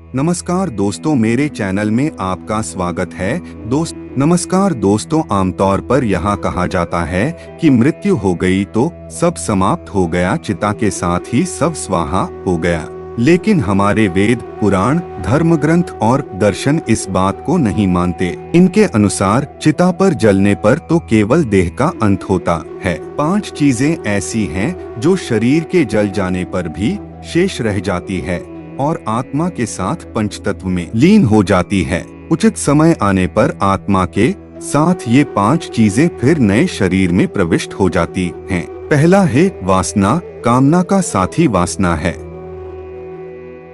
नमस्कार दोस्तों, मेरे चैनल में आपका स्वागत है। नमस्कार दोस्तों, आमतौर पर यहाँ कहा जाता है कि मृत्यु हो गई तो सब समाप्त हो गया, चिता के साथ ही सब स्वाहा हो गया। लेकिन हमारे वेद, पुराण, धर्म ग्रंथ और दर्शन इस बात को नहीं मानते। इनके अनुसार चिता पर जलने पर तो केवल देह का अंत होता है। 5 चीजें ऐसी हैं जो शरीर के जल जाने पर भी शेष रह जाती है और आत्मा के साथ पंचतत्व में लीन हो जाती है। उचित समय आने पर आत्मा के साथ ये 5 चीजें फिर नए शरीर में प्रविष्ट हो जाती हैं। पहला है वासना। कामना का साथी वासना है।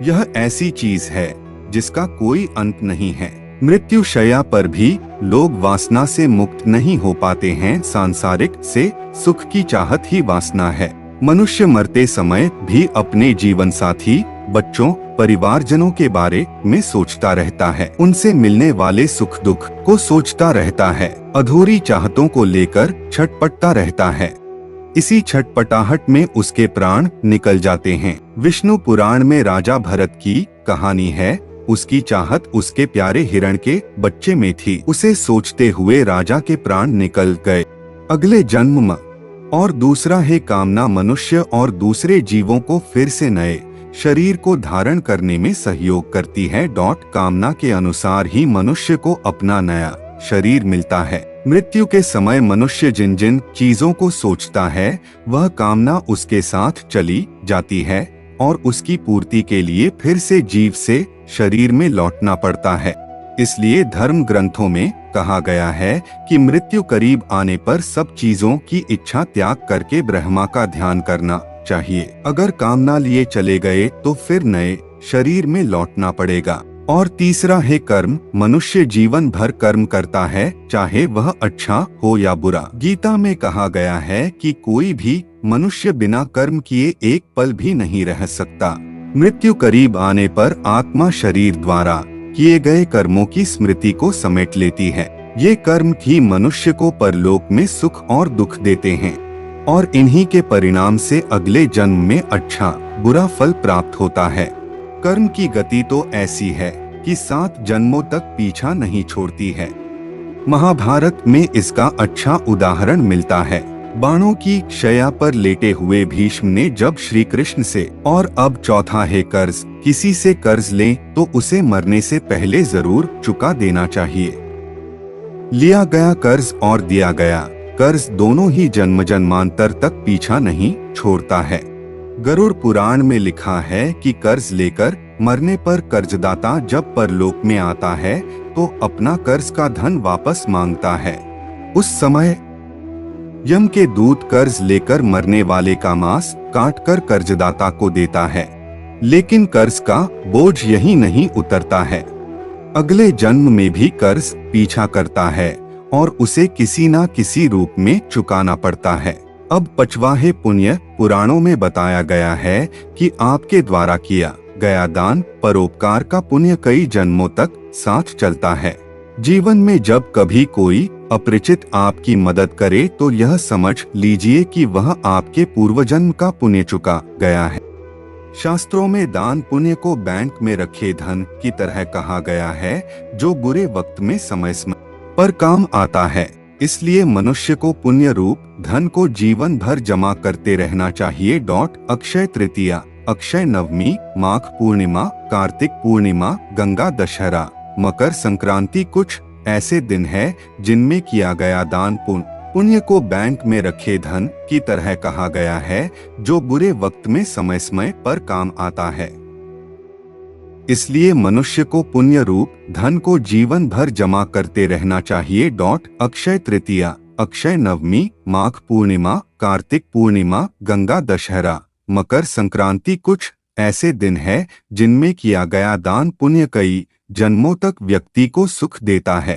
यह ऐसी चीज है जिसका कोई अंत नहीं है। मृत्यु शैया पर भी लोग वासना से मुक्त नहीं हो पाते हैं। सांसारिक से सुख की चाहत ही वासना है। मनुष्य मरते समय भी अपने जीवन साथी, बच्चों, परिवारजनों के बारे में सोचता रहता है। उनसे मिलने वाले सुख दुख को सोचता रहता है। अधूरी चाहतों को लेकर छटपटता रहता है। इसी छटपटाहट में उसके प्राण निकल जाते हैं। विष्णु पुराण में राजा भरत की कहानी है। उसकी चाहत उसके प्यारे हिरण के बच्चे में थी। उसे सोचते हुए राजा के प्राण निकल गए अगले जन्म में। और दूसरा है कामना। मनुष्य और दूसरे जीवों को फिर से नए शरीर को धारण करने में सहयोग करती है। कामना के अनुसार ही मनुष्य को अपना नया शरीर मिलता है। मृत्यु के समय मनुष्य जिन जिन चीजों को सोचता है वह कामना उसके साथ चली जाती है और उसकी पूर्ति के लिए फिर से जीव से शरीर में लौटना पड़ता है। इसलिए धर्म ग्रंथों में कहा गया है कि मृत्यु करीब आने पर सब चीजों की इच्छा त्याग करके ब्रह्मा का ध्यान करना चाहिए। अगर कामना लिए चले गए तो फिर नए शरीर में लौटना पड़ेगा। और तीसरा है कर्म। मनुष्य जीवन भर कर्म करता है, चाहे वह अच्छा हो या बुरा। गीता में कहा गया है कि कोई भी मनुष्य बिना कर्म किए एक पल भी नहीं रह सकता। मृत्यु करीब आने पर आत्मा शरीर द्वारा किए गए कर्मों की स्मृति को समेट लेती है। ये कर्म ही मनुष्य को परलोक में सुख और दुख देते हैं और इन्हीं के परिणाम से अगले जन्म में अच्छा बुरा फल प्राप्त होता है। कर्म की गति तो ऐसी है कि 7 जन्मों तक पीछा नहीं छोड़ती है। महाभारत में इसका अच्छा उदाहरण मिलता है। बाणों की शैया पर लेटे हुए भीष्म ने जब श्री कृष्ण से और अब चौथा है कर्ज, किसी से कर्ज लें तो उसे मरने से पहले जरूर चुका देना चाहिए। लिया गया कर्ज और दिया गया कर्ज दोनों ही जन्म जन्मांतर तक पीछा नहीं छोड़ता है। गरुड़ पुराण में लिखा है कि कर्ज लेकर मरने पर कर्जदाता जब परलोक में आता है तो अपना कर्ज का धन वापस मांगता है। उस समय यम के दूत कर्ज लेकर मरने वाले का मांस काटकर कर्जदाता को देता है, लेकिन कर्ज का बोझ यही नहीं उतरता है। अगले जन्म में भी कर्ज पीछा करता है और उसे किसी न किसी रूप में चुकाना पड़ता है। अब 5वां है पुण्य। पुराणों में बताया गया है कि आपके द्वारा किया गया दान, परोपकार का पुण्य कई जन्मों तक साथ चलता है। जीवन में जब कभी कोई अपरिचित आपकी मदद करे तो यह समझ लीजिए कि वह आपके पूर्वजन्म का पुण्य चुका गया है। शास्त्रों में दान पुण्य को बैंक में रखे धन की तरह कहा गया है, जो बुरे वक्त में समय पर काम आता है। इसलिए मनुष्य को पुण्य रूप धन को जीवन भर जमा करते रहना चाहिए। अक्षय तृतीया, अक्षय नवमी, माघ पूर्णिमा, कार्तिक पूर्णिमा, गंगा दशहरा, मकर संक्रांति कुछ ऐसे दिन हैं जिनमें किया गया दान पुण्य को बैंक में रखे धन की तरह कहा गया है, जो बुरे वक्त में समय समय पर काम आता है। इसलिए मनुष्य को पुण्य रूप धन को जीवन भर जमा करते रहना चाहिए। अक्षय तृतीया, अक्षय नवमी, माघ पूर्णिमा, कार्तिक पूर्णिमा, गंगा दशहरा, मकर संक्रांति कुछ ऐसे दिन हैं जिनमें किया गया दान पुण्य कई जन्मों तक व्यक्ति को सुख देता है।